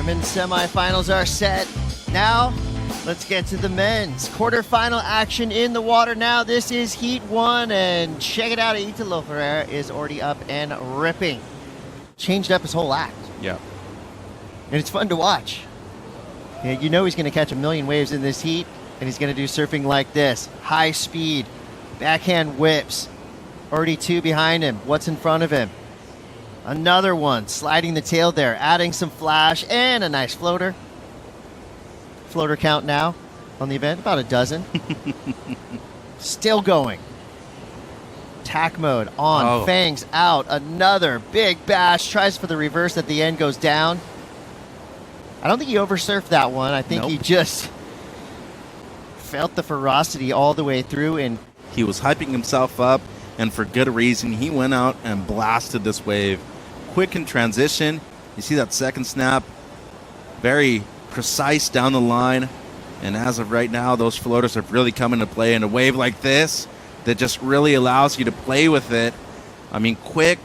women's semifinals are set. Now, let's get to the men's quarterfinal action in the water now. This is Heat 1, and check it out. Italo Ferreira is already up and ripping. Changed up his whole act. Yeah. And it's fun to watch. Yeah, you know he's going to catch a million waves in this heat, and he's going to do surfing like this. High speed, backhand whips. Already two behind him. What's in front of him? Another one, sliding the tail there, adding some flash, and a nice floater. Floater count now on the event, about a dozen. Still going. Tack mode on, fangs out, another big bash, tries for the reverse at the end, goes down. I don't think he oversurfed that one. I think he just felt the ferocity all the way through. And he was hyping himself up, and for good reason. He went out and blasted this wave. Quick in transition. You see that second snap, very precise down the line. And as of right now, those floaters have really come into play in a wave like this that just really allows you to play with it. I mean, quick,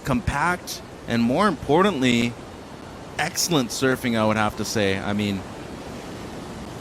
compact, and more importantly, excellent surfing, I would have to say. I mean,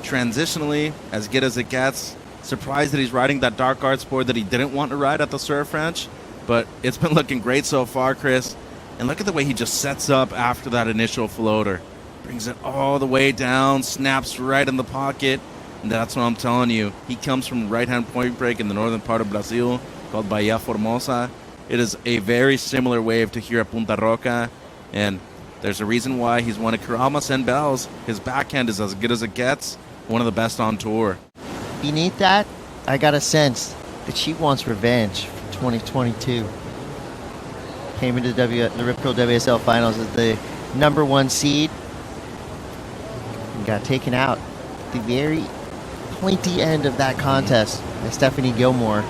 transitionally, as good as it gets. Surprised that he's riding that dark arts board that he didn't want to ride at the surf ranch, but it's been looking great so far, Chris. And look at the way he just sets up after that initial floater. Brings it all the way down, snaps right in the pocket, and that's what I'm telling you. He comes from right-hand point break in the northern part of Brazil, called Bahia Formosa. It is a very similar wave to here at Punta Roca, and there's a reason why he's one of Karamas and Bell's. His backhand is as good as it gets, one of the best on tour. Beneath that, I got a sense that she wants revenge for 2022. Came into the Rip Curl WSL Finals as the #1 seed and got taken out at the very pointy end of that contest by Stephanie Gilmore.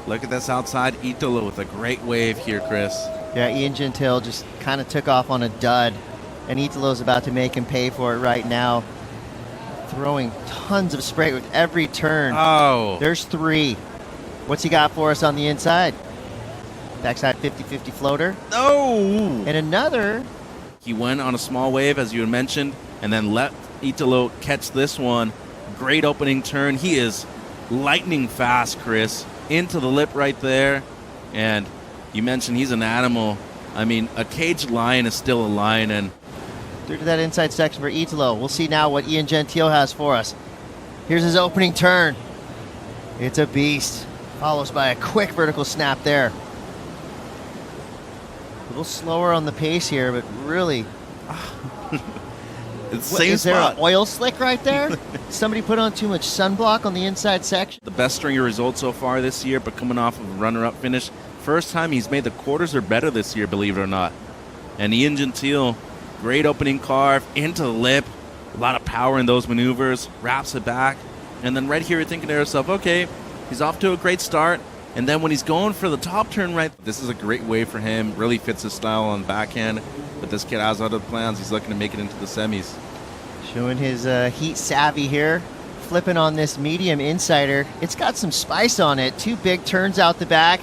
Look at this outside Italo with a great wave here, Chris. Yeah, Ian Gentil just kind of took off on a dud, and Italo's about to make him pay for it right now. Throwing tons of spray with every turn. Oh. There's three. What's he got for us on the inside? Backside 50-50 floater. No! And another. He went on a small wave, as you had mentioned, and then let Italo catch this one. Great opening turn. He is lightning fast, Chris. Into the lip right there. And you mentioned he's an animal. I mean, a caged lion is still a lion, and through to that inside section for Italo. We'll see now what Ian Gentil has for us. Here's his opening turn. It's a beast. Follows by a quick vertical snap there. A little slower on the pace here, but really. It's the same is there spot. an oil slick right there? Somebody put on too much sunblock on the inside section? The best string of results so far this year, but coming off of a runner-up finish. First time he's made the quarters or better this year, believe it or not. And Ian Gentil, great opening carve into the lip. A lot of power in those maneuvers. Wraps it back. And then right here you're thinking to yourself, okay, he's off to a great start. And then when he's going for the top turn right, this is a great wave for him. Really fits his style on the backhand. But this kid has other plans. He's looking to make it into the semis. Showing his heat savvy here. Flipping on this medium insider. It's got some spice on it. Two big turns out the back.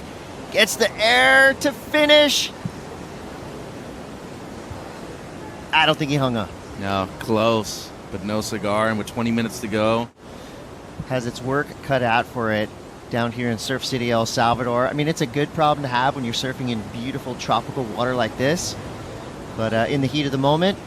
Gets the air to finish. I don't think he hung up. No, close, but no cigar. And with 20 minutes to go. Has its work cut out for it down here in Surf City, El Salvador. I mean, it's a good problem to have when you're surfing in beautiful tropical water like this. But in the heat of the moment,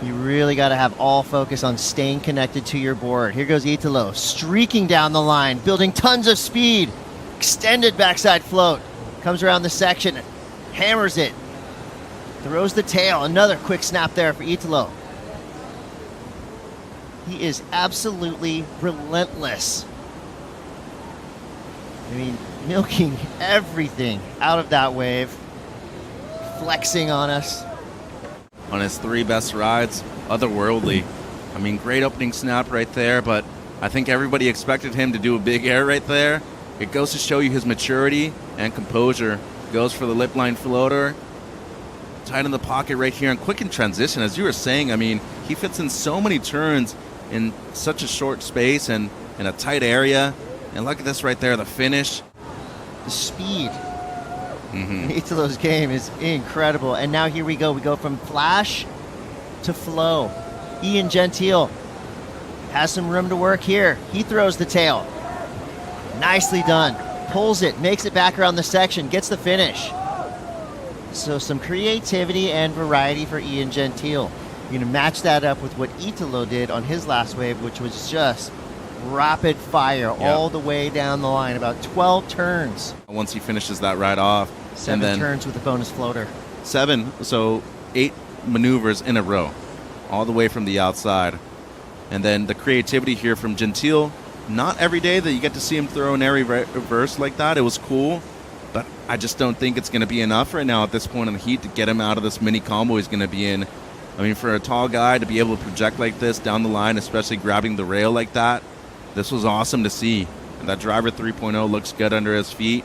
you really got to have all focus on staying connected to your board. Here goes Italo, streaking down the line, building tons of speed. Extended backside float. Comes around the section, hammers it. Throws the tail. Another quick snap there for Italo. He is absolutely relentless. I mean, milking everything out of that wave. Flexing on us. On his three best rides, otherworldly. I mean, great opening snap right there, but I think everybody expected him to do a big air right there. It goes to show you his maturity and composure. Goes for the lip line floater. Tight in the pocket right here and quick in transition. As you were saying, I mean, he fits in so many turns in such a short space and in a tight area. And look at this right there, the finish. The speed. Italo's game is incredible. And now here we go. We go from flash to flow. Ian Gentil has some room to work here. He throws the tail. Nicely done. Pulls it, makes it back around the section, gets the finish. So some creativity and variety for Ian Gentil. You're going to match that up with what Italo did on his last wave, which was just rapid fire all the way down the line, about 12 turns. Once he finishes that right off. 7 turns with a bonus floater. 7, so 8 maneuvers in a row, all the way from the outside. And then the creativity here from Gentil. Not every day that you get to see him throw an airy reverse like that. It was cool, but I just don't think it's going to be enough right now at this point in the heat to get him out of this mini combo he's going to be in. I mean, for a tall guy to be able to project like this down the line, especially grabbing the rail like that, this was awesome to see. And that driver 3.0 looks good under his feet,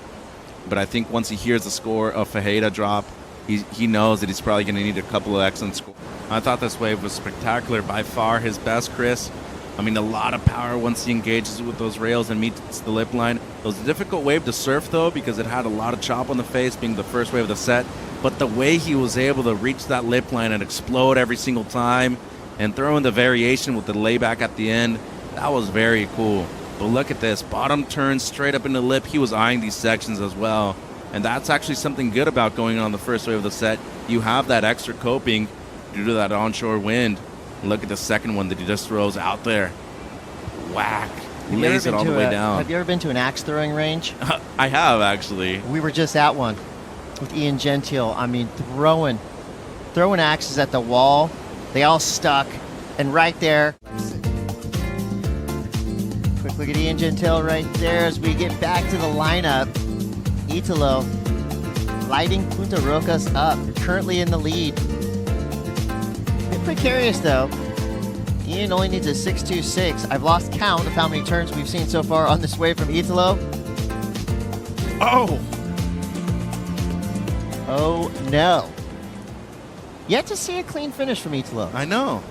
but I think once he hears the score of Ferreira drop, he knows that he's probably going to need a couple of excellent scores. I thought this wave was spectacular, by far his best, Chris. I mean, a lot of power once he engages with those rails and meets the lip line. It was a difficult wave to surf, though, because it had a lot of chop on the face, being the first wave of the set. But the way he was able to reach that lip line and explode every single time and throw in the variation with the layback at the end, that was very cool. But look at this. Bottom turn straight up in the lip. He was eyeing these sections as well. And that's actually something good about going on the first wave of the set. You have that extra coping due to that onshore wind. Look at the second one that he just throws out there. Whack. He lays it all the way down. Have you ever been to an axe throwing range? I have, actually. We were just at one with Ian Gentil. I mean, throwing axes at the wall. They all stuck. And right there. Quick look at Ian Gentil right there as we get back to the lineup. Italo lighting Punta Rocas up. Currently in the lead. Bit precarious though. Ian only needs a 6.26. I've lost count of how many turns we've seen so far on this wave from Italo. Oh no. Yet to see a clean finish from Italo. I know.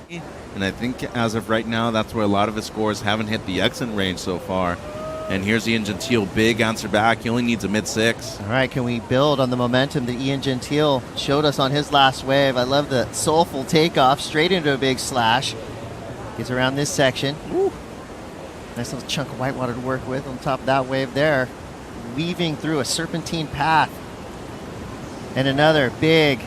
And I think as of right now, that's where a lot of his scores haven't hit the exit range so far. And here's Ian Gentil, big answer back. He only needs a mid-6. All right, can we build on the momentum that Ian Gentil showed us on his last wave? I love the soulful takeoff straight into a big slash. Gets around this section. Woo. Nice little chunk of whitewater to work with on top of that wave there. Weaving through a serpentine path. And another big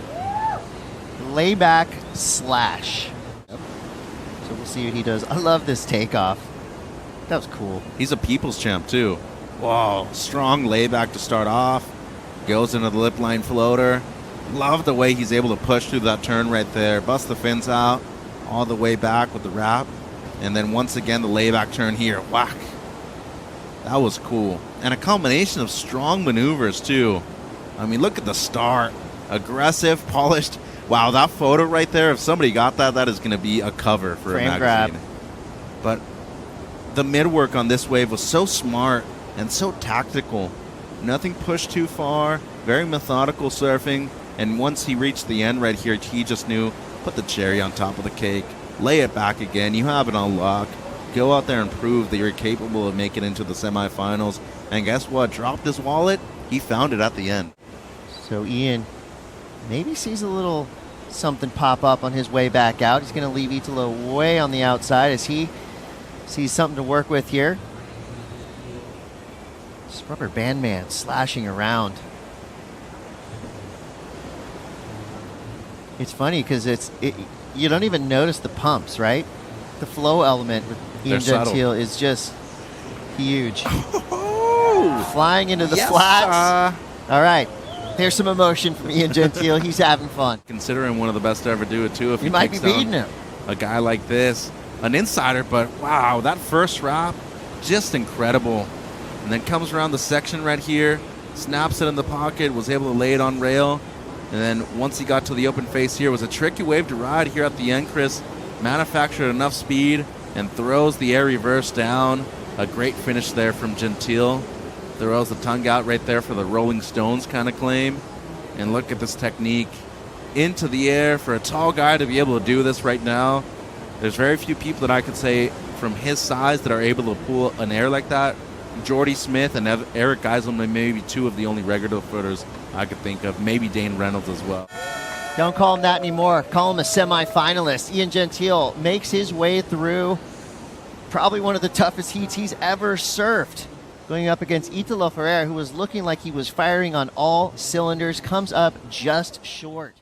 layback slash. So we'll see what he does. I love this takeoff. That was cool. He's a people's champ, too. Whoa, strong layback to start off. Goes into the lip line floater. Love the way he's able to push through that turn right there. Bust the fins out. All the way back with the wrap. And then once again, the layback turn here. Whack. That was cool. And a combination of strong maneuvers, too. I mean, look at the start. Aggressive, polished. Wow, that photo right there, if somebody got that, that is going to be a cover for frame a magazine. grab. But the mid work on this wave was so smart and so tactical. Nothing pushed too far, very methodical surfing. And once he reached the end right here, he just knew, put the cherry on top of the cake, lay it back again. You have it on lock. Go out there and prove that you're capable of making it into the semifinals. And guess what? Dropped his wallet. He found it at the end. So Ian maybe sees a little something pop up on his way back out. He's going to leave Italo way on the outside as he sees something to work with here. This rubber band man slashing around. It's funny because you don't even notice the pumps, right? The flow element with Ian Gentil is just huge. Flying into the flats. All right. There's some emotion from Ian Gentil. He's having fun. Consider him one of the best to ever do it, too. If he might be beating him. A guy like this. An insider, but wow, that first wrap, just incredible. And then comes around the section right here, snaps it in the pocket, was able to lay it on rail. And then once he got to the open face here, was a tricky wave to ride here at the end, Chris. Manufactured enough speed and throws the air reverse down. A great finish there from Gentil. Throws the tongue out right there for the Rolling Stones kind of claim. And look at this technique. Into the air for a tall guy to be able to do this right now. There's very few people that I could say from his size that are able to pull an air like that. Jordy Smith and Eric Geiselman may be two of the only regular footers I could think of. Maybe Dane Reynolds as well. Don't call him that anymore. Call him a semi-finalist. Ian Gentil makes his way through probably one of the toughest heats he's ever surfed. Going up against Italo Ferreira, who was looking like he was firing on all cylinders, comes up just short.